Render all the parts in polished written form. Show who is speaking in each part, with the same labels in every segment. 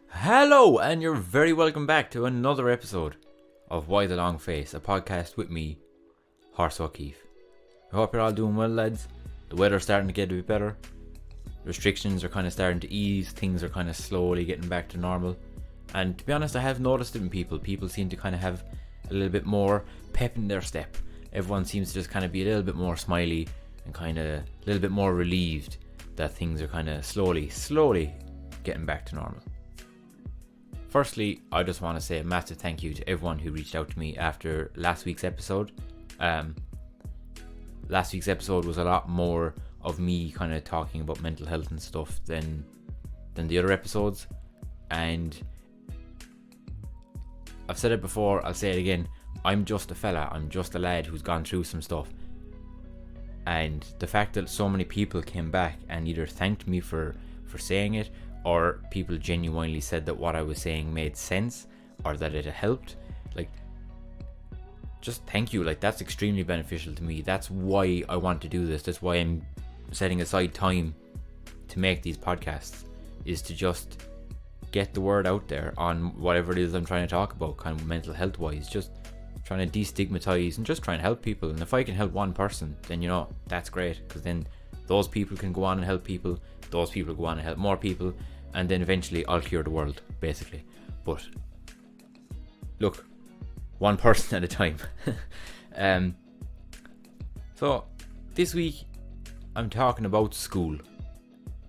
Speaker 1: Hello, and you're very welcome back to another episode of Why the Long Face, a podcast with me, Horse O'Keefe. I hope you're all doing well, lads. The weather's starting to get a bit better. Restrictions are kind of starting to ease. Things are kind of slowly getting back to normal. And to be honest, I have noticed it in people. People seem to kind of have a little bit more pep in their step. Everyone seems to just kind of be a little bit more smiley and kind of a little bit more relieved that things are kind of slowly getting back to normal. Firstly, I just want to say a massive thank you to everyone who reached out to me after last week's episode. Last week's episode was a lot more of me kind of talking about mental health and stuff than the other episodes. And I've said it before, I'll say it again. I'm just a fella. I'm just a lad who's gone through some stuff. And the fact that so many people came back and either thanked me for saying it, or people genuinely said that what I was saying made sense or that it helped, like, just thank you. Like, that's extremely beneficial to me. That's why I want to do this. That's why I'm setting aside time to make these podcasts, is to just get the word out there on whatever it is I'm trying to talk about, kind of mental health wise, just trying to destigmatize and just trying to help people. And if I can help one person, then that's great, because then those people can go on and help people, those people go on and help more people, and then eventually I'll cure the world, basically. But look, one person at a time. So this week I'm talking about school.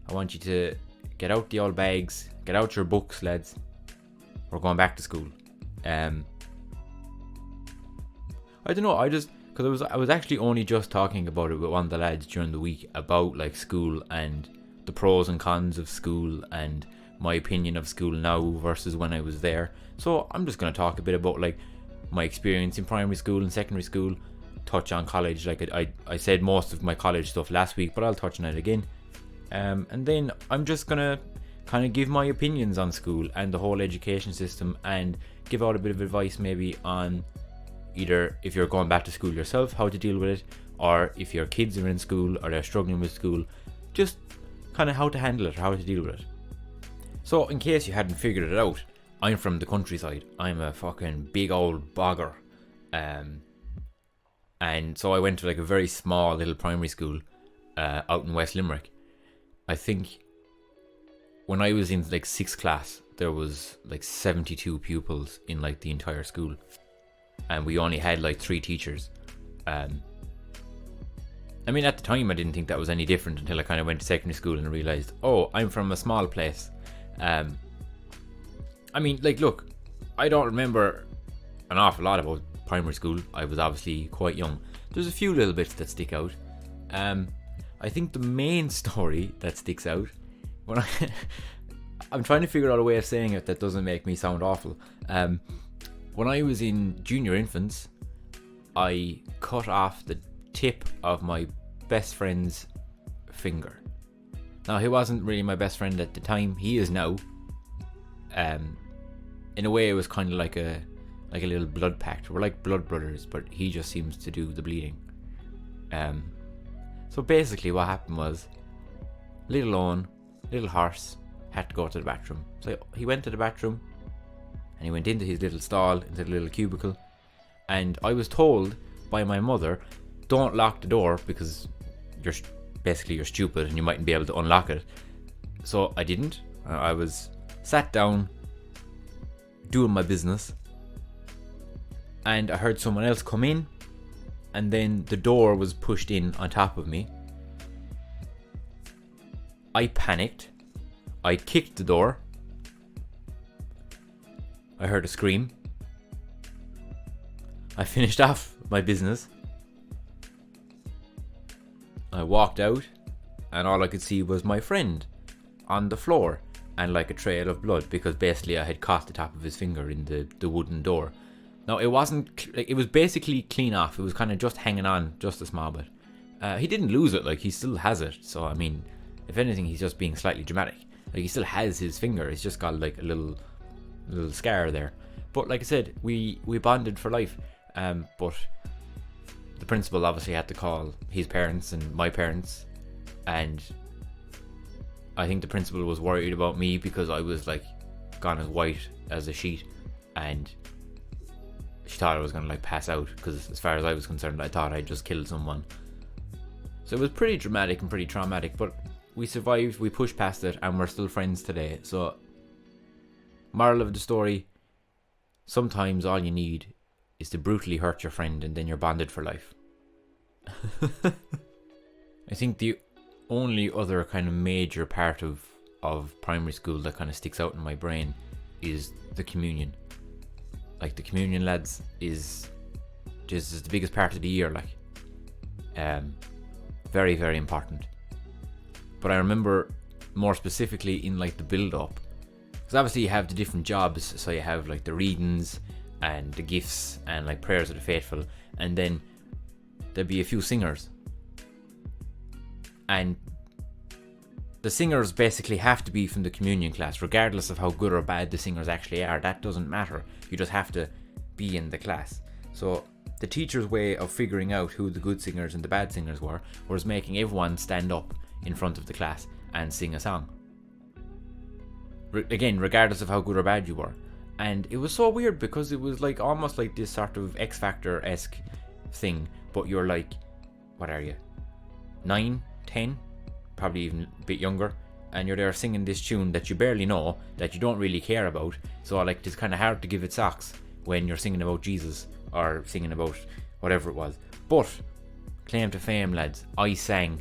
Speaker 1: I want you to get out the old bags, get out your books, lads. We're going back to school. I don't know, because I was actually only just talking about it with one of the lads during the week about like school and the pros and cons of school and my opinion of school now versus when I was there. So I'm just going to talk a bit about like my experience in primary school and secondary school, touch on college. Like I said most of my college stuff last week, but I'll touch on it again. And then I'm just going to kind of give my opinions on school and the whole education system, and give out a bit of advice maybe on either if you're going back to school yourself, how to deal with it, or if your kids are in school or they're struggling with school, just kind of how to handle it, how to deal with it. So in case you hadn't figured it out, I'm from the countryside. I'm a fucking big old bogger. And so I went to like a very small little primary school out in West Limerick. I think when I was in like 6th class, there was like 72 pupils in like the entire school. And we only had like 3 teachers. I mean, at the time I didn't think that was any different until I kind of went to secondary school and realised, oh, I'm from a small place. I mean, like, look, I don't remember an awful lot about primary school. I was obviously quite young. There's a few little bits that stick out. I think the main story that sticks out, when I'm trying to figure out a way of saying it that doesn't make me sound awful. When I was in junior infants, I cut off the tip of my best friend's finger. Now, he wasn't really my best friend at the time. He is now. In a way, it was kind of like a little blood pact. We're like blood brothers, but he just seems to do the bleeding. So basically what happened was, little Owen, little horse, had to go to the bathroom. So he went to the bathroom, and he went into his little stall, into the little cubicle, and I was told by my mother, don't lock the door because you're stupid and you mightn't be able to unlock it. So I didn't. I was sat down doing my business, and I heard someone else come in, and then the door was pushed in on top of me. I panicked. I kicked the door. I heard a scream. I finished off my business. I walked out, and all I could see was my friend on the floor and like a trail of blood, because basically I had caught the top of his finger in the wooden door. Now, it was basically clean off. It was kind of just hanging on just a small bit. He didn't lose it, like he still has it. So I mean, if anything, he's just being slightly dramatic. Like, he still has his finger. It's just got like a little scar there. But like I said, we bonded for life. But the principal obviously had to call his parents and my parents, and I think the principal was worried about me because I was like gone as white as a sheet, and she thought I was gonna like pass out, because as far as I was concerned, I thought I'd just killed someone. So it was pretty dramatic and pretty traumatic, but we survived, we pushed past it, and we're still friends today. So, moral of the story, sometimes all you need is to brutally hurt your friend and then you're bonded for life. I think the only other kind of major part of primary school that kind of sticks out in my brain is the communion. Like, the communion, lads, is just the biggest part of the year, like. Very, very important. But I remember more specifically in like the build up, because obviously you have the different jobs. So you have like the readings and the gifts and like prayers of the faithful, and then there'd be a few singers, and the singers basically have to be from the communion class, regardless of how good or bad the singers actually are. That doesn't matter. You just have to be in the class. So the teacher's way of figuring out who the good singers and the bad singers were was making everyone stand up in front of the class and sing a song. Again, regardless of how good or bad you were. And it was so weird, because it was like almost like this sort of X Factor-esque thing, but you're like, what are you, 9, 10, probably even a bit younger, and you're there singing this tune that you barely know, that you don't really care about. So like, it's kind of hard to give it socks when you're singing about Jesus or singing about whatever it was. But claim to fame, lads, I sang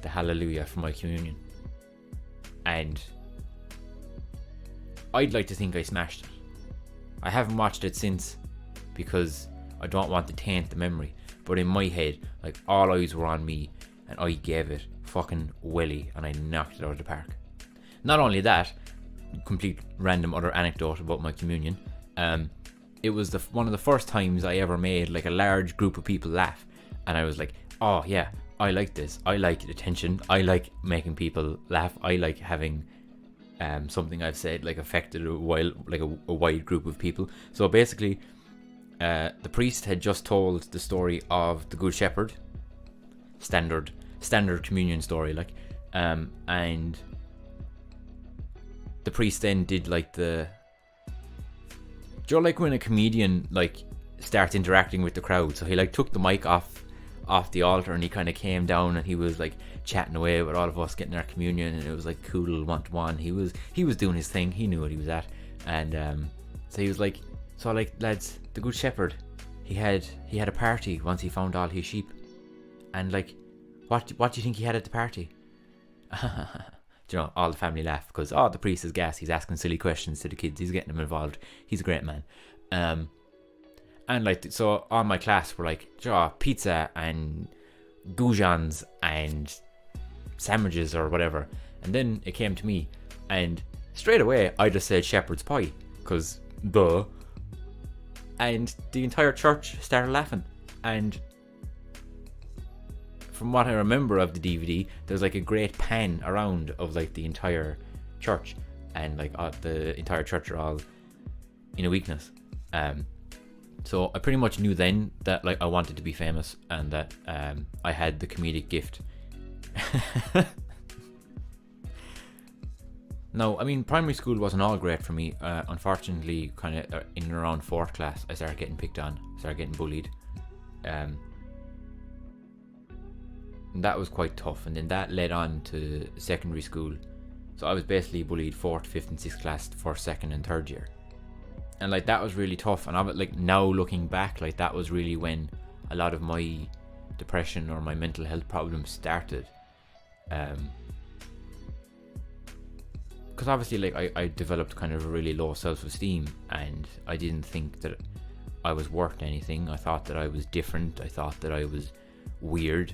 Speaker 1: the Hallelujah for my communion, and I'd like to think I smashed it. I haven't watched it since, because I don't want to taint the memory, but in my head, like, all eyes were on me, and I gave it fucking welly, and I knocked it out of the park. Not only that, complete random other anecdote about my communion, it was one of the first times I ever made like a large group of people laugh, and I was like, oh yeah, I like this. I like attention. I like making people laugh. I like having something I've said like affected a wide group of people. So basically, the priest had just told the story of the Good Shepherd, standard communion story, like, and the priest then did like like when a comedian like starts interacting with the crowd. So he like took the mic off the altar, and he kind of came down, and he was like chatting away with all of us getting our communion, and it was like cool, 1-to-1. He was doing his thing. He knew what he was at, and so he was like, so like, lads, the Good Shepherd, he had a party once he found all his sheep, and like, what do you think he had at the party? You know, all the family laugh, because the priest is gas. He's asking silly questions to the kids. He's getting them involved. He's a great man. And like, so all my class were like, pizza and goujons and sandwiches or whatever. And then it came to me, and straight away I just said shepherd's pie, because duh. And the entire church started laughing. And from what I remember of the DVD, there's like a great pan around of like the entire church, and like the entire church are all in a weakness. So I pretty much knew then that like I wanted to be famous, and that I had the comedic gift. No, I mean, primary school wasn't all great for me. Unfortunately, kind of in and around 4th class, I started getting picked on, started getting bullied. And that was quite tough, and then that led on to secondary school. So I was basically bullied 4th, 5th and 6th class, 1st, 2nd and 3rd year. And like, that was really tough. And I was like, now looking back, like, that was really when a lot of my depression or my mental health problems started. Because obviously, like, I developed kind of a really low self-esteem, and I didn't think that I was worth anything. I thought that I was different. I thought that I was weird.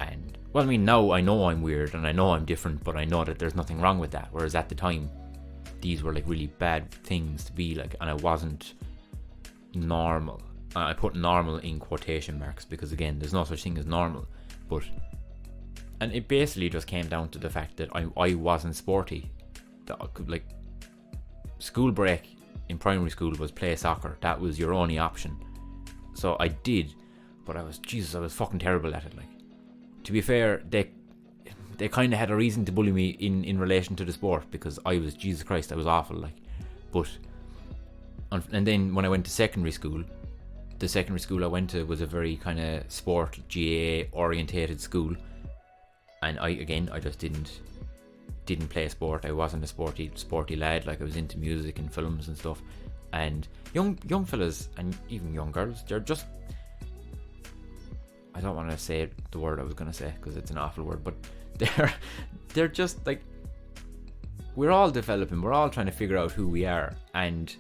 Speaker 1: And, well, I mean, now I know I'm weird and I know I'm different, but I know that there's nothing wrong with that. Whereas at the time, these were like really bad things to be like, and I wasn't normal. I put normal in quotation marks, because again, there's no such thing as normal. And it basically just came down to the fact that I wasn't sporty. That I could, like, school break in primary school was play soccer. That was your only option. So I did, but I was fucking terrible at it. Like, to be fair, they kind of had a reason to bully me in relation to the sport, because I was, Jesus Christ, I was awful, like. But, and then when I went to secondary school, the secondary school I went to was a very kind of sport, GAA orientated school, and I just didn't play sport. I wasn't a sporty lad. Like, I was into music and films and stuff, and young fellas and even young girls, they're just, I don't want to say the word I was going to say because it's an awful word, but they're just like, we're all developing, we're all trying to figure out who we are, and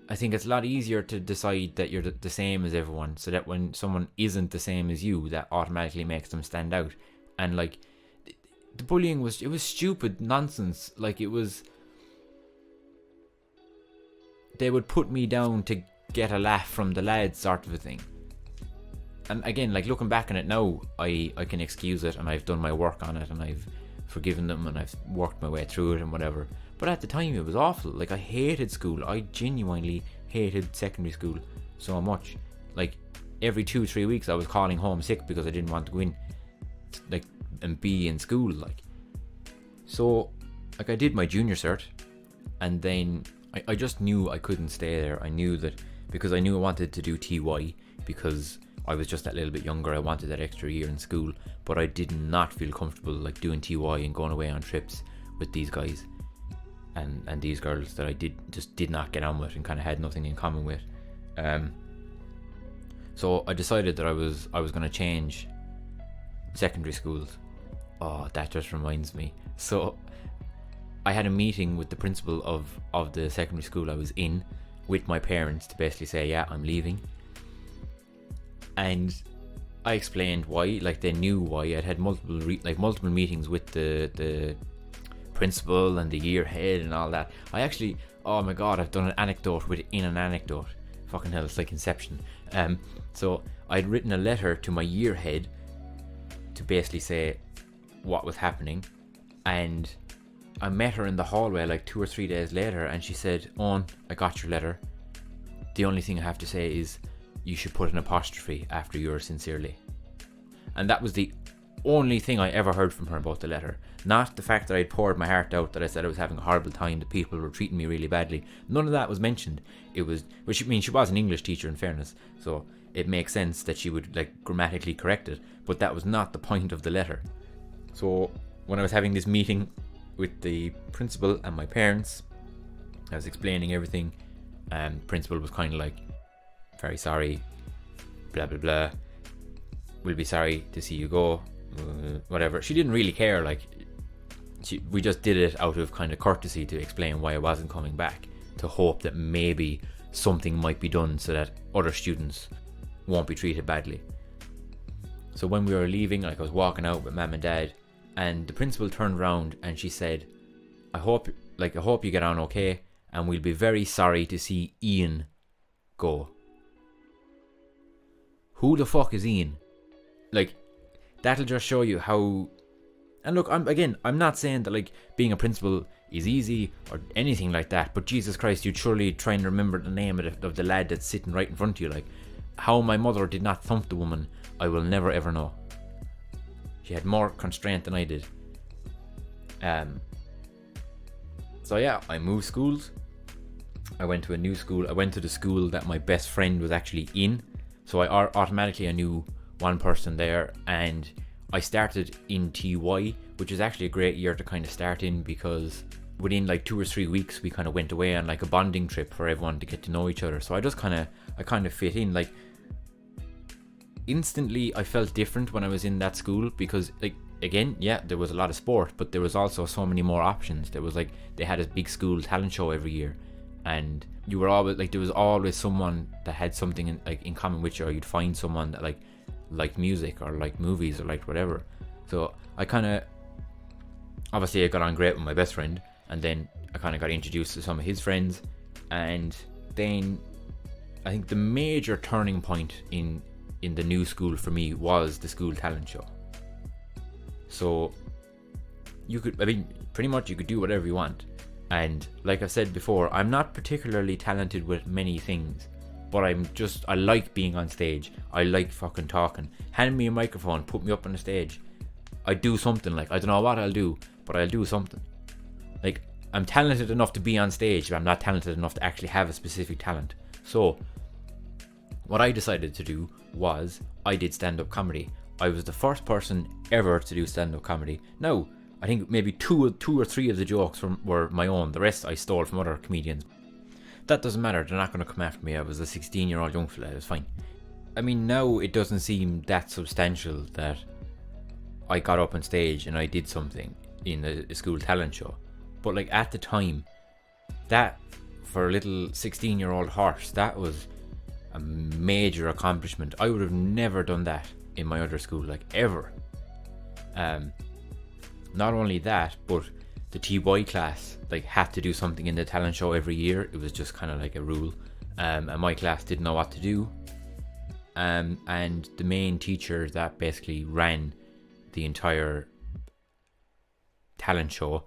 Speaker 1: I think it's a lot easier to decide that you're the same as everyone, so that when someone isn't the same as you, that automatically makes them stand out. And like, the bullying was stupid nonsense. Like, it was, they would put me down to get a laugh from the lads, sort of a thing. And again, like, looking back on it now, I can excuse it, and I've done my work on it, and I've forgiven them, and I've worked my way through it and whatever. But at the time, it was awful. Like, I hated school. I genuinely hated secondary school so much. Like, every 2-3 weeks I was calling home sick because I didn't want to go in, like, and be in school, like. So, like, I did my junior cert, and then I just knew I couldn't stay there. I knew that, because I knew I wanted to do TY, because I was just that little bit younger. I wanted that extra year in school, but I did not feel comfortable, like, doing TY and going away on trips with these guys and these girls that I did not get on with and kind of had nothing in common with. So I decided that I was going to change secondary schools. Oh, that just reminds me. So I had a meeting with the principal of the secondary school I was in with my parents to basically say, yeah, I'm leaving. And I explained why. Like, they knew why. I'd had multiple meetings with the principal and the year head and all that. I actually, oh my god, I've done an anecdote within an anecdote. Fucking hell, it's like Inception. So I'd written a letter to my year head to basically say what was happening, and I met her in the hallway like 2 or 3 days later, and she said, Owen, I got your letter. The only thing I have to say is you should put an apostrophe after yours sincerely. And that was the only thing I ever heard from her about the letter. Not the fact that I'd poured my heart out, that I said I was having a horrible time, that people were treating me really badly. None of that was mentioned. It was, which, I mean, she was an English teacher, in fairness, so it makes sense that she would, like, grammatically correct it, but that was not the point of the letter. So when I was having this meeting with the principal and my parents, I was explaining everything, and principal was kind of like, very sorry, blah blah blah, we'll be sorry to see you go, whatever. She didn't really care, like, we just did it out of kind of courtesy to explain why I wasn't coming back, to hope that maybe something might be done so that other students won't be treated badly. So when we were leaving, like, I was walking out with mum and dad, and the principal turned around and she said, I hope you get on okay, and we'll be very sorry to see Ian go. Who the fuck is Ian? Like, that'll just show you how. And look, I'm not saying that, like, being a principal is easy or anything like that, but Jesus Christ, you'd surely try and remember the name of the lad that's sitting right in front of you. Like, how my mother did not thump the woman, I will never ever know. She had more constraint than I did. So yeah, I moved schools. I went to a new school. I went to the school that my best friend was actually in. So I automatically knew one person there, and I started in TY, which is actually a great year to kind of start in, because within like 2 or 3 weeks we kind of went away on like a bonding trip for everyone to get to know each other. So I kind of fit in. Like, instantly I felt different when I was in that school, because, like, again, yeah, there was a lot of sport, but there was also so many more options. There was, like, they had a big school talent show every year, and you were always, like, there was always someone that had something in common with you, or you'd find someone that liked music or liked movies or liked whatever. So I kind of, obviously I got on great with my best friend, and then I kind of got introduced to some of his friends, and then I think the major turning point in the new school for me was the school talent show. So pretty much you could do whatever you want. And like I've said before, I'm not particularly talented with many things, but I like being on stage. I like fucking talking. Hand me a microphone, put me up on the stage, I do something. Like, I don't know what I'll do, but I'll do something. Like, I'm talented enough to be on stage, but I'm not talented enough to actually have a specific talent. So what I decided to do was I did stand-up comedy. I was the first person ever to do stand-up comedy. Now, I think maybe two or three of the jokes were my own. The rest I stole from other comedians. That doesn't matter. They're not going to come after me. I was a 16-year-old young fella. It was fine. I mean, now it doesn't seem that substantial that I got up on stage and I did something in a school talent show. But like at the time, that for a little 16-year-old horse, that was a major accomplishment. I would have never done that in my other school, like ever. Not only that, but the TY class like had to do something in the talent show every year. It was just kind of like a rule, and my class didn't know what to do. And the main teacher that basically ran the entire talent show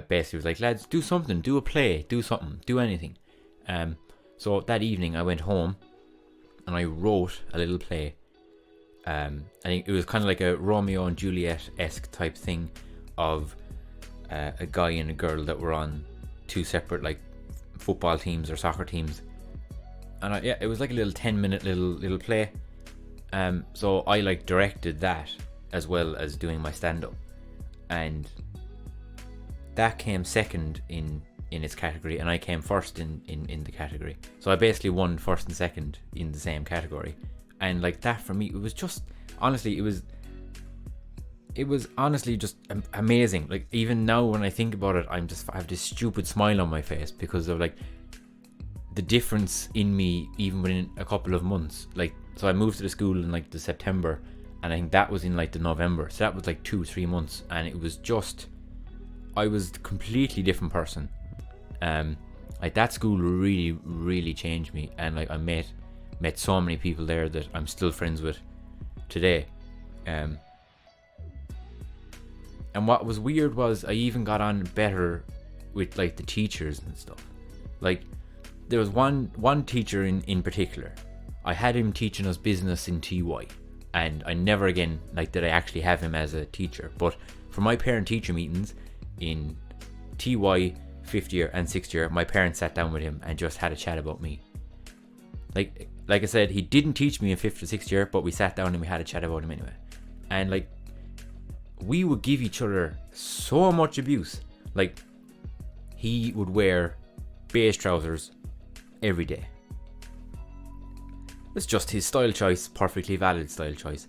Speaker 1: basically was like, lads, do something, do a play, do something, do anything. So that evening I went home and I wrote a little play. I think it was kind of like a Romeo and Juliet-esque type thing of a guy and a girl that were on two separate like football teams or soccer teams. And it was like a little 10-minute little play. So I like directed that as well as doing my stand-up, and that came second in its category, and I came first in the category. So I basically won first and second in the same category. And like that for me, it was just honestly, it was honestly just amazing. Like even now when I think about it, I have this stupid smile on my face because of like the difference in me even within a couple of months. Like, so I moved to the school in like the September, and I think that was in like the November, so that was like 2-3 months, and it was just, I was a completely different person. Like that school really changed me, and like I met so many people there that I'm still friends with today. And what was weird was I even got on better with like the teachers and stuff. Like there was one teacher in particular. I had him teaching us business in TY, and I never again like did I actually have him as a teacher. But for my parent-teacher meetings in TY 5th year and 6th year, my parents sat down with him and just had a chat about me. Like I said, he didn't teach me in 5th or 6th year, but we sat down and we had a chat about him anyway. And like we would give each other so much abuse. Like he would wear beige trousers every day. It's just his style choice, perfectly valid style choice.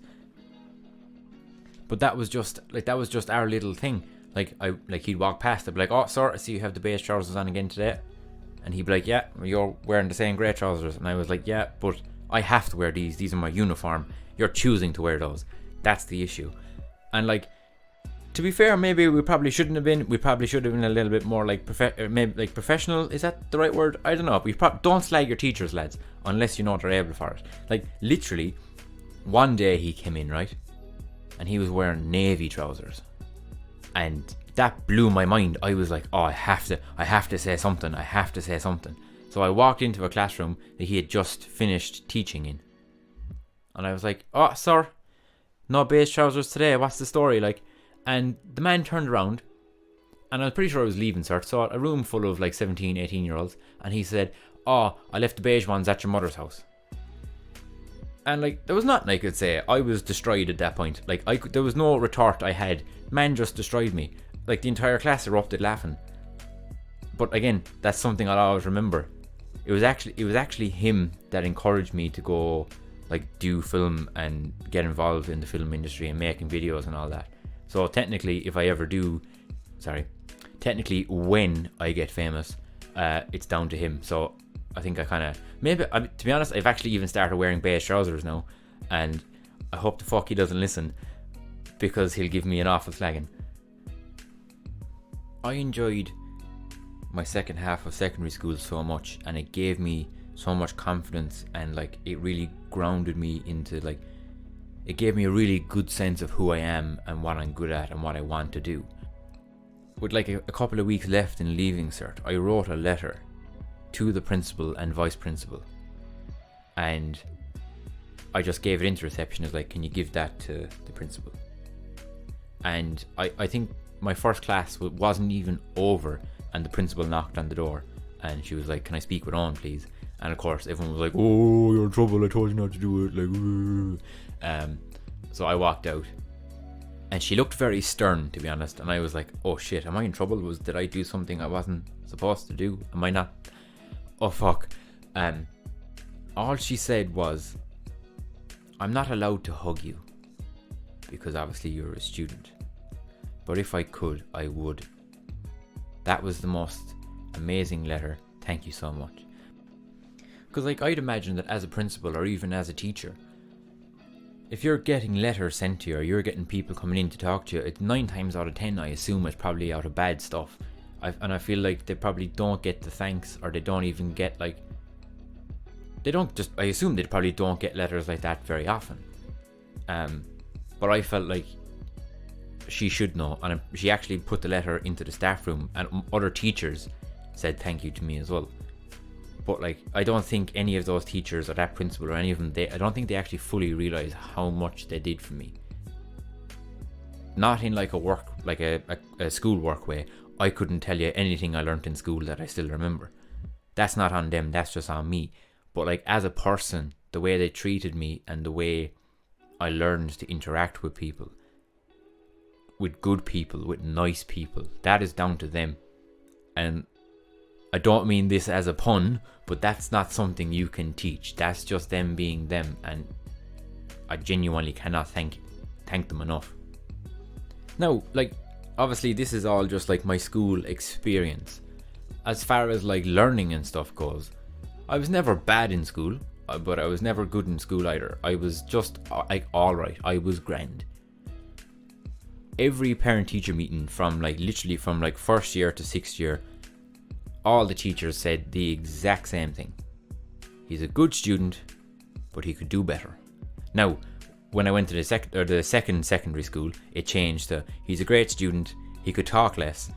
Speaker 1: But that was just our little thing. Like he'd walk past, I'd be like, "Oh, sir, I see you have the beige trousers on again today." And he'd be like, "Yeah, you're wearing the same grey trousers." And I was like, "Yeah, but I have to wear these. These are my uniform. You're choosing to wear those. That's the issue." And like, to be fair, maybe we probably shouldn't have been. We probably should have been a little bit more like maybe like professional. Is that the right word? I don't know. Don't slag your teachers, lads, unless you know they're able for it. Like literally, one day he came in, right, and he was wearing navy trousers, and that blew my mind. I was like, "Oh, I have to say something. I have to say something." So I walked into a classroom that he had just finished teaching in, and I was like, "Oh, sir, no beige trousers today. What's the story?" Like. And the man turned around, and I was pretty sure I was leaving cert, so a room full of like 17, 18-year-olds, and he said, "Oh, I left the beige ones at your mother's house." And like, there was nothing I could say. I was destroyed at that point. Like, there was no retort I had. Man just destroyed me. Like, the entire class erupted laughing. But again, that's something I'll always remember. It was actually him that encouraged me to go like do film and get involved in the film industry and making videos and all that. So technically, when I get famous, it's down to him. So I think to be honest, I've actually even started wearing beige trousers now, and I hope the fuck he doesn't listen, because he'll give me an awful slagging. I enjoyed my second half of secondary school so much, and it gave me so much confidence, and like it really grounded me into like, it gave me a really good sense of who I am and what I'm good at and what I want to do. With like a couple of weeks left in leaving cert, I wrote a letter to the principal and vice principal, and I just gave it into reception as like, "Can you give that to the principal?" And I think my first class wasn't even over, and the principal knocked on the door, and she was like, "Can I speak with Owen, please?" And of course, everyone was like, "Oh, you're in trouble. I told you not to do it." So I walked out, and she looked very stern, to be honest. And I was like, "Oh shit, am I in trouble? Did I do something I wasn't supposed to do? Am I not? Oh fuck." All she said was, "I'm not allowed to hug you, because obviously you're a student. But if I could, I would." That was the most amazing letter. Thank you so much. Because I'd imagine that as a principal or even as a teacher, if you're getting letters sent to you, or you're getting people coming in to talk to you, it's 9 times out of 10 I assume it's probably out of bad stuff. And I feel like they probably don't get the thanks, or they don't even get I assume they probably don't get letters like that very often. But I felt like she should know, and she actually put the letter into the staff room, and other teachers said thank you to me as well. But I don't think any of those teachers or that principal or any of them, I don't think they actually fully realize how much they did for me. Not in a school work way. I couldn't tell you anything I learnt in school that I still remember. That's not on them, that's just on me. But as a person, the way they treated me and the way I learned to interact with people, with good people, with nice people, that is down to them. And I don't mean this as a pun, but that's not something you can teach. That's just them being them, and I genuinely cannot thank them enough. Now, obviously this is all just my school experience. As far as learning and stuff goes, I was never bad in school, but I was never good in school either. I was just alright. I was grand. Every parent-teacher meeting from literally from first year to 6th year, all the teachers said the exact same thing. He's a good student, but he could do better. Now, when I went to the second secondary school, it changed to he's a great student, he could talk less,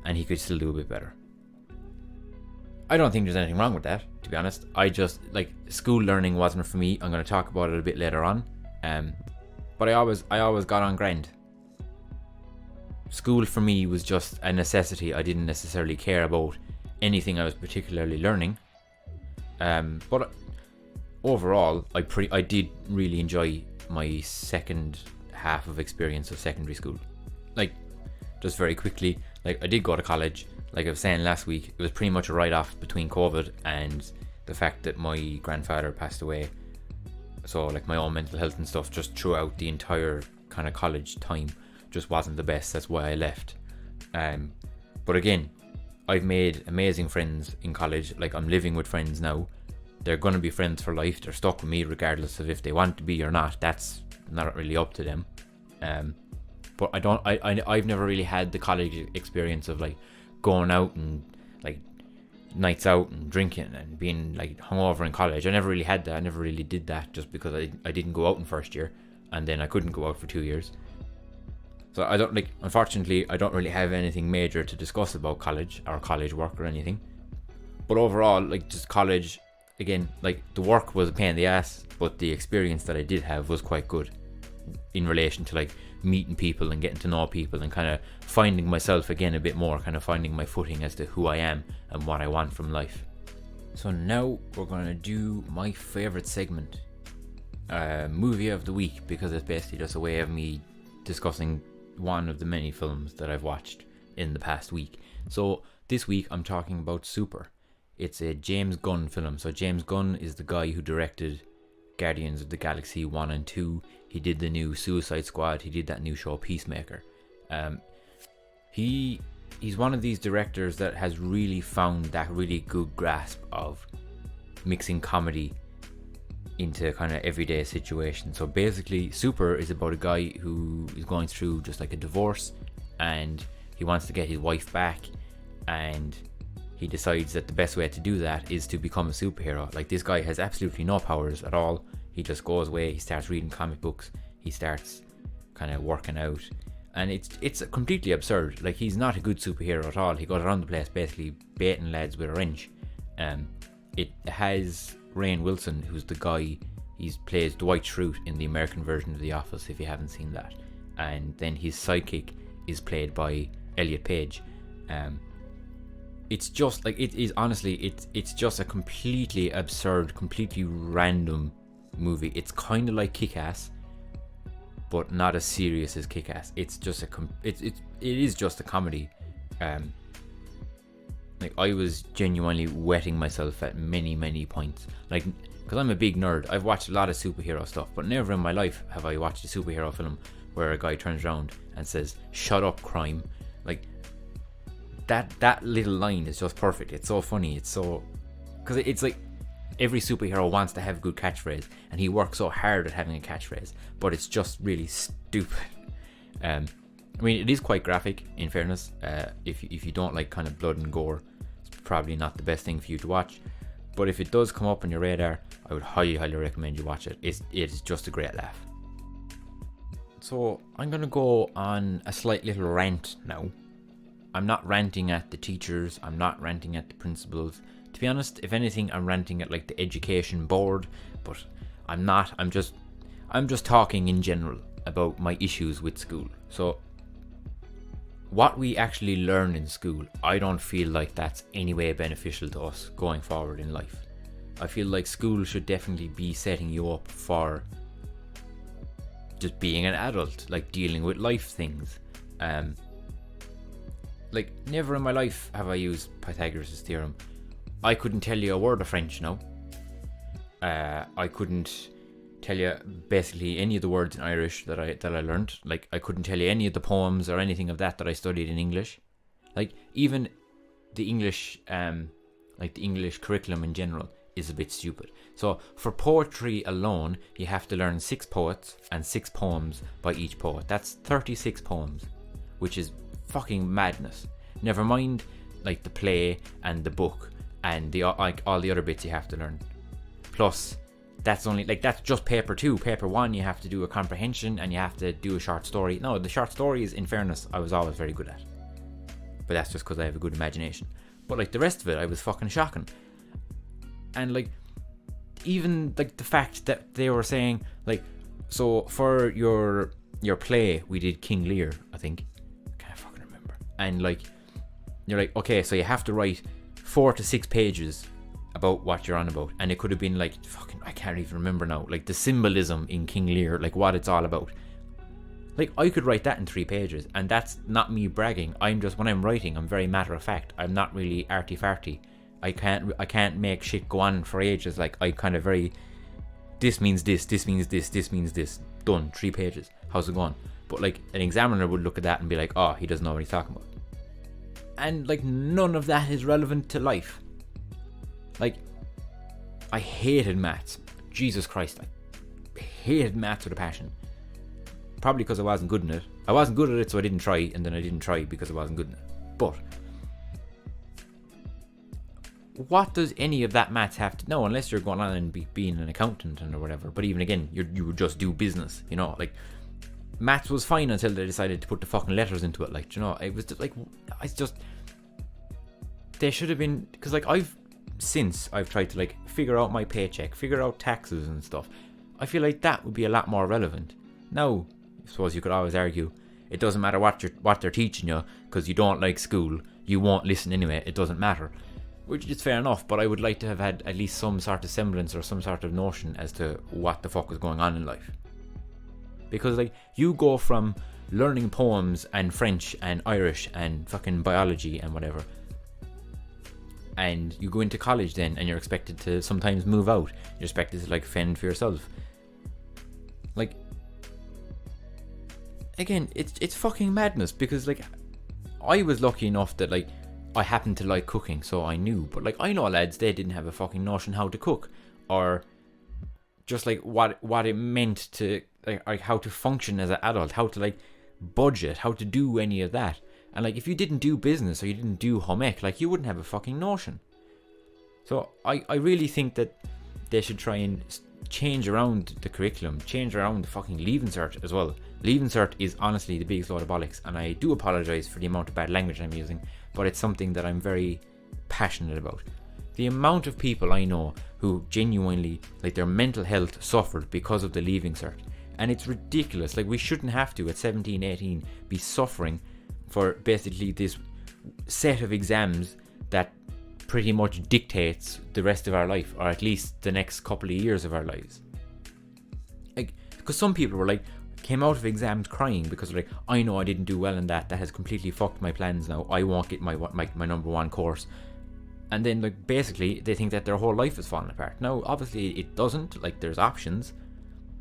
Speaker 1: and he could still do a bit better. I don't think there's anything wrong with that, to be honest. I just, school learning wasn't for me. I'm going to talk about it a bit later on. But I always got on grand. School for me was just a necessity. I didn't necessarily care about anything I was particularly learning. But overall, I did really enjoy my second half of experience of secondary school. Just very quickly, I did go to college. Like I was saying last week, it was pretty much a write-off between COVID and the fact that my grandfather passed away. So my own mental health and stuff just throughout the entire kind of college time just wasn't the best. That's why I left. But again, I've made amazing friends in college. I'm living with friends now. They're going to be friends for life. They're stuck with me regardless of if they want to be or not. That's not really up to them. But I've never really had the college experience of going out and nights out and drinking and being hungover in college. I never really had that. I never really did that just because I didn't go out in first year, and then I couldn't go out for 2 years. So I don't unfortunately I don't really have anything major to discuss about college or college work or anything. But overall, just college, again, the work was a pain in the ass, but the experience that I did have was quite good in relation to meeting people and getting to know people and kind of finding myself again a bit more, kind of finding my footing as to who I am and what I want from life. So now we're going to do my favourite segment, movie of the week, because it's basically just a way of me discussing one of the many films that I've watched in the past week. So this week I'm talking about Super. It's a James Gunn film. So James Gunn is the guy who directed Guardians of the Galaxy 1 and 2. He did the new Suicide Squad. He did that new show Peacemaker. He's one of these directors that has really found that really good grasp of mixing comedy into kind of everyday situations. So basically, Super is about a guy who is going through just a divorce, and he wants to get his wife back, and he decides that the best way to do that is to become a superhero. This guy has absolutely no powers at all. He just goes away, he starts reading comic books, he starts kind of working out, and it's completely absurd. He's not a good superhero at all. He goes around the place basically baiting lads with a wrench. It has Rainn Wilson, who's the guy, he plays Dwight Schrute in the American version of The Office, if you haven't seen that. and then his sidekick is played by Elliot Page. It's just like, it is honestly, it's just a completely absurd, completely random movie. It's kind of like Kick-Ass, but not as serious as Kick-Ass. It's just it is just a comedy. Like, I was genuinely wetting myself at many points. Like, because I'm a big nerd, I've watched a lot of superhero stuff, but never in my life have I watched a superhero film where a guy turns around and says, "Shut up, crime." Like, that little line is just perfect. It's so funny. It's so, because it's like every superhero wants to have a good catchphrase, and he works so hard at having a catchphrase, but it's just really stupid. I mean, it is quite graphic, in fairness. If you don't like kind of blood and gore, it's probably not the best thing for you to watch. But if it does come up on your radar, I would highly recommend you watch it. It is just a great laugh. So I'm gonna go on a slight little rant now. I'm not ranting at the teachers, I'm not ranting at the principals. To be honest, if anything, I'm ranting at like the education board, but I'm not. I'm just talking in general about my issues with school. So what we actually learn in school, I don't feel like that's any way beneficial to us going forward in life. I feel like school should definitely be setting you up for just being an adult, like dealing with life things. Like, never in my life have I used Pythagoras' theorem. I couldn't tell you a word of French now. I couldn't tell you basically any of the words in Irish that I learned. Like, I couldn't tell you any of the poems or anything of that I studied in English. Like, even the English, like the English curriculum in general is a bit stupid. So for poetry alone, you have to learn 6 poets and 6 poems by each poet. That's 36 poems, which is fucking madness. Never mind like the play and the book and the like all the other bits you have to learn. Plus, that's only like, that's just paper 2. Paper 1, you have to do a comprehension and you have to do a short story. No, the short stories, in fairness, I was always very good at, but that's just because I have a good imagination. But like the rest of it, I was fucking shocking. And like, even like the fact that they were saying like, so for your play we did King Lear, I think, can't fucking remember, and like you're like, okay, so you have to write 4 to 6 pages about what you're on about, and it could have been like fucking, I can't even remember now, like the symbolism in King Lear, like what it's all about. Like, I could write that in 3 pages, and that's not me bragging. I'm just, when I'm writing, I'm very matter of fact. I'm not really arty farty. I can't make shit go on for ages. Like, I kind of very, this means this means this means this, done, 3 pages, how's it going? But like, an examiner would look at that and be like, oh, he doesn't know what he's talking about. And like, none of that is relevant to life. Like, I hated maths. Jesus Christ, I hated maths with a passion. Probably because I wasn't good in it. I wasn't good at it, so I didn't try, and then I didn't try because I wasn't good in it. But what does any of that maths have to know, unless you're going on and being an accountant and or whatever? But even again, you would just do business, you know. Like, maths was fine until they decided to put the fucking letters into it. Like, you know, it was just like, they should have been, because like I've tried to like figure out my paycheck, figure out taxes and stuff. I feel like that would be a lot more relevant. Now, I suppose you could always argue it doesn't matter what they're teaching you, because you don't like school, you won't listen anyway, it doesn't matter. Which is fair enough, but I would like to have had at least some sort of semblance or some sort of notion as to what the fuck was going on in life. Because like, you go from learning poems and French and Irish and fucking biology and whatever, and you go into college then, and you're expected to sometimes move out, you're expected to like fend for yourself. Like, again, it's fucking madness, because like, I was lucky enough that like, I happened to like cooking, so I knew. But like, I know lads, they didn't have a fucking notion how to cook, or just like what it meant to like how to function as an adult, how to like budget, how to do any of that. And like, if you didn't do business or you didn't do home ec, like, you wouldn't have a fucking notion. So I really think that they should try and change around the curriculum, change around the fucking Leaving Cert as well. Leaving Cert is honestly the biggest load of bollocks, and I do apologise for the amount of bad language I'm using, but it's something that I'm very passionate about. The amount of people I know who genuinely, like, their mental health suffered because of the Leaving Cert, And it's ridiculous. Like, we shouldn't have to, at 17, 18, be suffering for basically this set of exams that pretty much dictates the rest of our life, or at least the next couple of years of our lives. Like, because some people were like, came out of exams crying because like, I know I didn't do well in that has completely fucked my plans now. I won't get my number one course. And then like, basically they think that their whole life is falling apart. Now obviously it doesn't, like, there's options,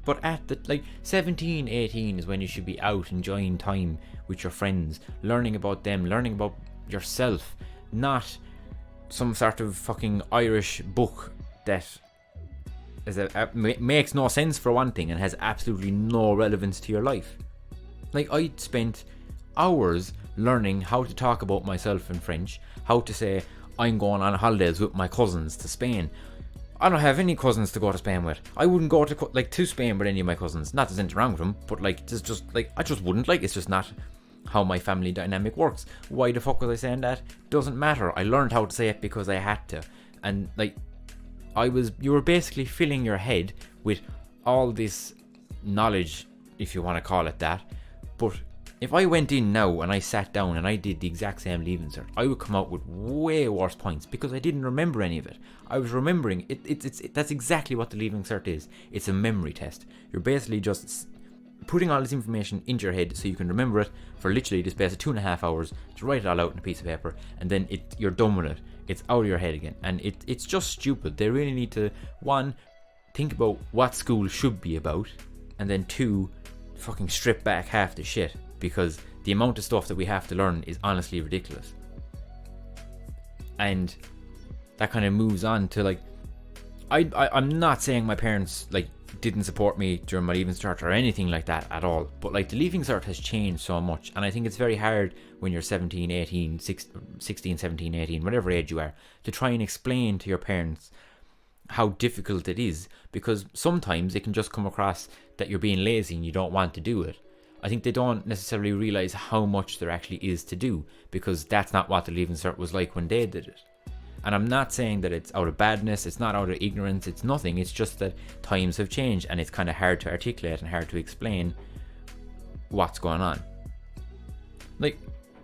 Speaker 1: but at the like 17, 18 is when you should be out enjoying time with your friends, learning about them, learning about yourself, not some sort of fucking Irish book that makes no sense for one thing and has absolutely no relevance to your life. Like, I spent hours learning how to talk about myself in French, how to say I'm going on holidays with my cousins to Spain. I don't have any cousins to go to Spain with. I wouldn't go to Spain with any of my cousins. Not there's anything wrong with them, but like, just like, I just wouldn't. Like, it's just not how my family dynamic works. Why the fuck was I saying that? Doesn't matter. I learned how to say it because I had to. And like, you were basically filling your head with all this knowledge, if you want to call it that. But if I went in now and I sat down and I did the exact same leaving cert, I would come out with way worse points because I didn't remember any of it. I was remembering it. That's exactly what the leaving cert is. It's a memory test. You're basically just putting all this information into your head so you can remember it for literally the space of 2.5 hours, to write it all out on a piece of paper, and then you're done with it. It's out of your head again, and it's just stupid. They really need to, one, think about what school should be about, and then two, fucking strip back half the shit, because the amount of stuff that we have to learn is honestly ridiculous. And that kind of moves on to like, I'm not saying my parents like didn't support me during my leaving cert or anything like that at all, but like, the leaving cert has changed so much, and I think it's very hard when you're 17, 18, 16, 17, 18, whatever age you are, to try and explain to your parents how difficult it is, because sometimes it can just come across that you're being lazy and you don't want to do it. I think they don't necessarily realise how much there actually is to do, because that's not what the leaving cert was like when they did it. And I'm not saying that it's out of badness, it's not out of ignorance, it's nothing. It's just that times have changed and it's kind of hard to articulate and hard to explain what's going on. Like,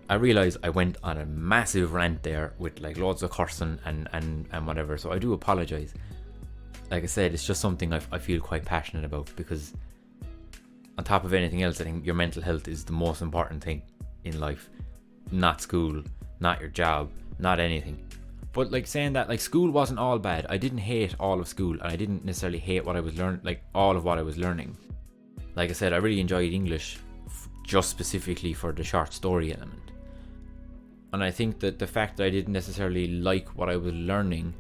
Speaker 1: I realise I went on a massive rant there with like loads of cursing and whatever, so I do apologise. Like I said, it's just something I feel quite passionate about, because on top of anything else, I think your mental health is the most important thing in life. Not school, not your job, not anything. But like, saying that, like, school wasn't all bad. I didn't hate all of school, and I didn't necessarily hate what I was learning, like all of what I was learning. Like I said, I really enjoyed English just specifically for the short story element. And I think that the fact that I didn't necessarily like what I was learning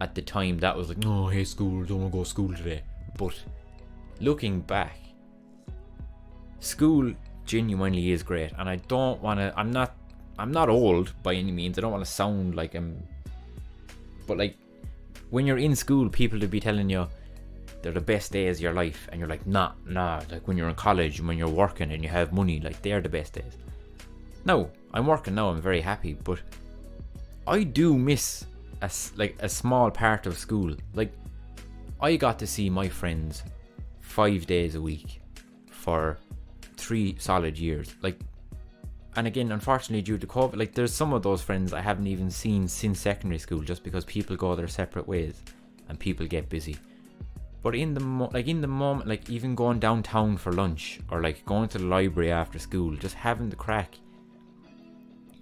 Speaker 1: at the time, that was like, no, I hate school, don't want to go to school today. But looking back, school genuinely is great, and I don't want to, I'm not old by any means. I don't want to sound like but like, when you're in school, people will be telling you they're the best days of your life, and you're like, nah, like when you're in college and when you're working and you have money, like, they're the best days. No, I'm working now, I'm very happy, but I do miss a small part of school. Like, I got to see my friends 5 days a week for 3 solid years. Like, and again, unfortunately, due to COVID, like, there's some of those friends I haven't even seen since secondary school, just because people go their separate ways and people get busy. But in the moment, like, even going downtown for lunch, or like going to the library after school, just having the crack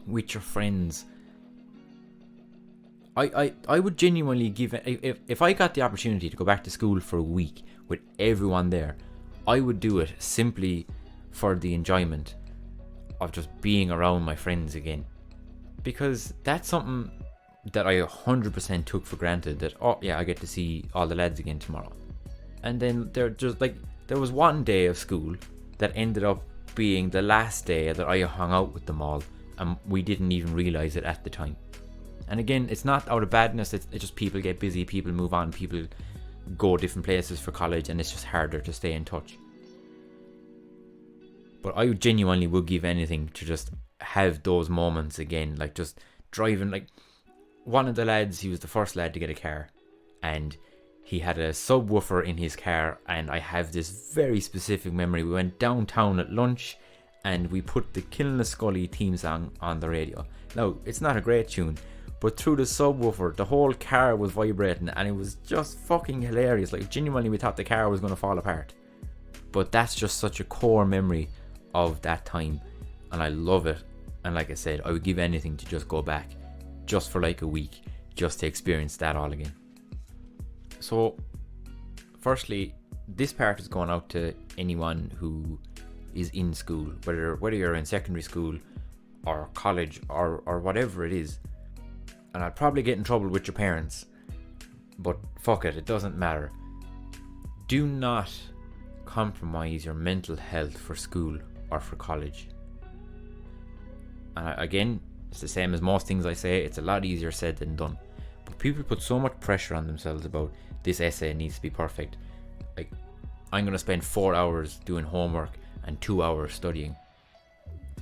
Speaker 1: with your friends, I would genuinely give it, if I got the opportunity to go back to school for a week with everyone there, I would do it simply for the enjoyment of just being around my friends again. Because that's something that I 100% took for granted, that, oh yeah, I get to see all the lads again tomorrow. And then there was one day of school that ended up being the last day that I hung out with them all, and we didn't even realise it at the time. And again, it's not out of badness, it's just people get busy, people move on, people go different places for college, and it's just harder to stay in touch. But I genuinely would give anything to just have those moments again, like just driving. Like, one of the lads, he was the first lad to get a car, and he had a subwoofer in his car, and I have this very specific memory. We went downtown at lunch and we put the Killinascully theme song on the radio. Now, it's not a great tune, but through the subwoofer, the whole car was vibrating, and it was just fucking hilarious. Like, genuinely, we thought the car was going to fall apart. But that's just such a core memory of that time, and I love it. And like I said, I would give anything to just go back, just for like a week, just to experience that all again. So, firstly, this part is going out to anyone who is in school, whether you're in secondary school or college or whatever it is. And I'd probably get in trouble with your parents, but fuck it doesn't matter. Do not compromise your mental health for school or for college. And again, it's the same as most things I say, it's a lot easier said than done. But people put so much pressure on themselves about this essay needs to be perfect. Like, I'm going to spend 4 hours doing homework and 2 hours studying.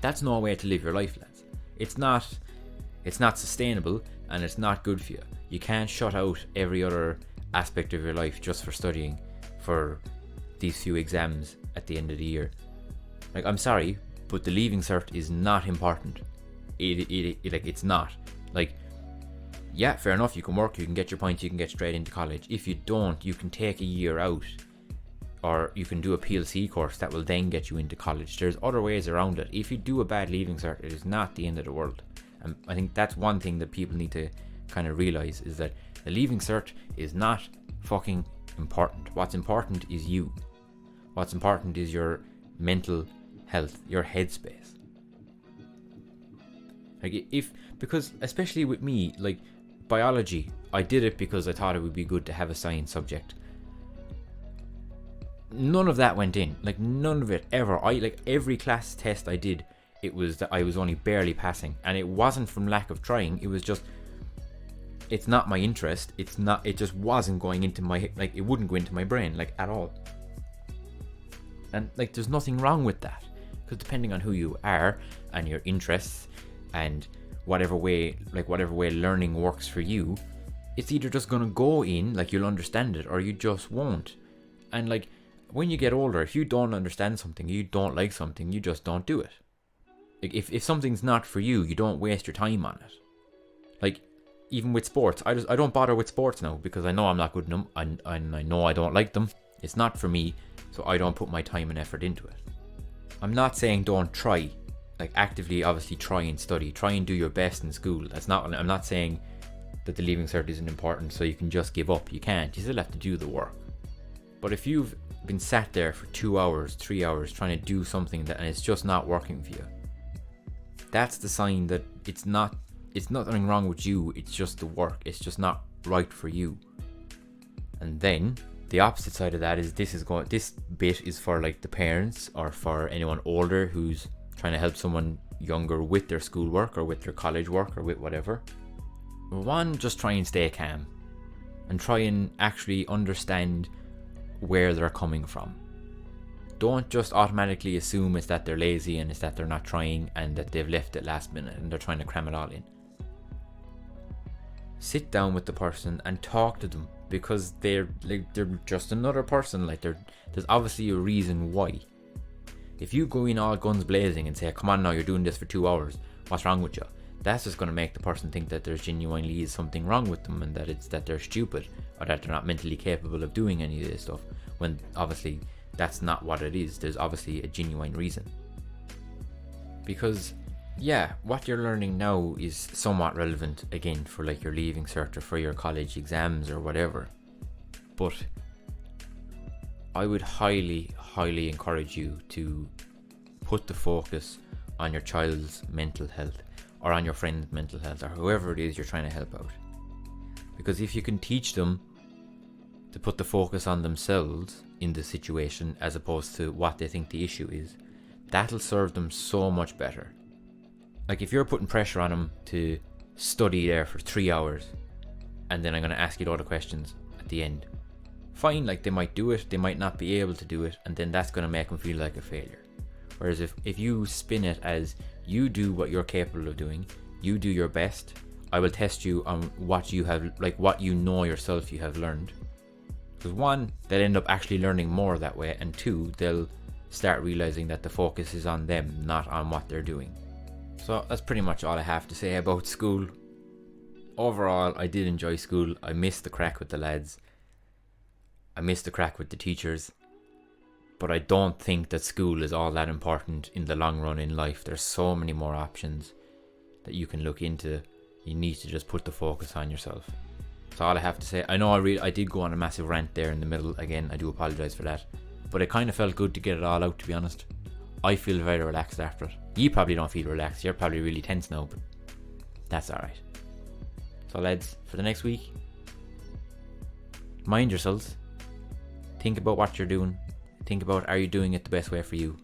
Speaker 1: That's no way to live your life, lads. It's not sustainable, and it's not good for you. You can't shut out every other aspect of your life just for studying for these few exams at the end of the year. Like, I'm sorry, but the leaving cert is not important. It's not. Like, yeah, fair enough, you can work, you can get your points, you can get straight into college. If you don't, you can take a year out, or you can do a PLC course that will then get you into college. There's other ways around it. If you do a bad leaving cert, it is not the end of the world. And I think that's one thing that people need to kind of realise, is that the leaving cert is not fucking important. What's important is you. What's important is your mental health, your headspace. Like, because especially with me, like biology, I did it because I thought it would be good to have a science subject. None of that went in, like none of it ever. Every class test I did, it was that I was only barely passing, and it wasn't from lack of trying. It was just, it's not my interest. It just wasn't going into my, like, it wouldn't go into my brain, like, at all. And like, there's nothing wrong with that, because depending on who you are and your interests and whatever way learning works for you, it's either just gonna go in, like, you'll understand it, or you just won't. And like, when you get older, if you don't understand something, you don't like something, you just don't do it. Like, if something's not for you, you don't waste your time on it. Like, even with sports, I don't bother with sports now, because I know I'm not good in them, and I know I don't like them. It's not for me, so I don't put my time and effort into it. I'm not saying don't try, like, actively, obviously try and study, try and do your best in school. I'm not saying that the leaving cert isn't important, so you can just give up. You can't. You still have to do the work. But if you've been sat there for 2 hours, 3 hours trying to do something and it's just not working for you, that's the sign that it's nothing wrong with you, it's just the work, it's just not right for you. And then the opposite side of that is this bit is for like the parents or for anyone older who's trying to help someone younger with their schoolwork or with their college work or with whatever. One, just try and stay calm and try and actually understand where they're coming from. Don't just automatically assume it's that they're lazy and it's that they're not trying and that they've left it last minute and they're trying to cram it all in. Sit down with the person and talk to them, because they're just another person. Like, there's obviously a reason why. If you go in all guns blazing and say, come on now, you're doing this for 2 hours, what's wrong with you? That's just going to make the person think that there's genuinely is something wrong with them, and that it's that they're stupid or that they're not mentally capable of doing any of this stuff, when obviously that's not what it is. There's obviously a genuine reason. Because yeah, what you're learning now is somewhat relevant again for like your leaving cert or for your college exams or whatever. But I would highly encourage you to put the focus on your child's mental health, or on your friend's mental health, or whoever it is you're trying to help out. Because if you can teach them to put the focus on themselves in the situation as opposed to what they think the issue is, that'll serve them so much better. Like, if you're putting pressure on them to study there for 3 hours and then I'm going to ask you all the questions at the end, fine, like, they might do it, they might not be able to do it, and then that's going to make them feel like a failure. Whereas if you spin it as, you do what you're capable of doing, you do your best, I will test you on what you have, like, what you know yourself you have learned, Because one, they'll end up actually learning more that way, and two, they'll start realizing that the focus is on them, not on what they're doing. So that's pretty much all I have to say about school. Overall, I did enjoy school. I missed the crack with the lads. I missed the crack with the teachers. But I don't think that school is all that important in the long run in life. There's so many more options that you can look into. You need to just put the focus on yourself. That's all I have to say. I know I did go on a massive rant there in the middle. Again, I do apologise for that. But it kind of felt good to get it all out, to be honest. I feel very relaxed after it. You probably don't feel relaxed. You're probably really tense now, but that's alright. So lads, for the next week, mind yourselves. Think about what you're doing. Think about, are you doing it the best way for you?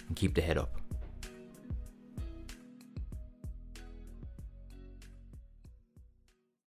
Speaker 1: And keep the head up.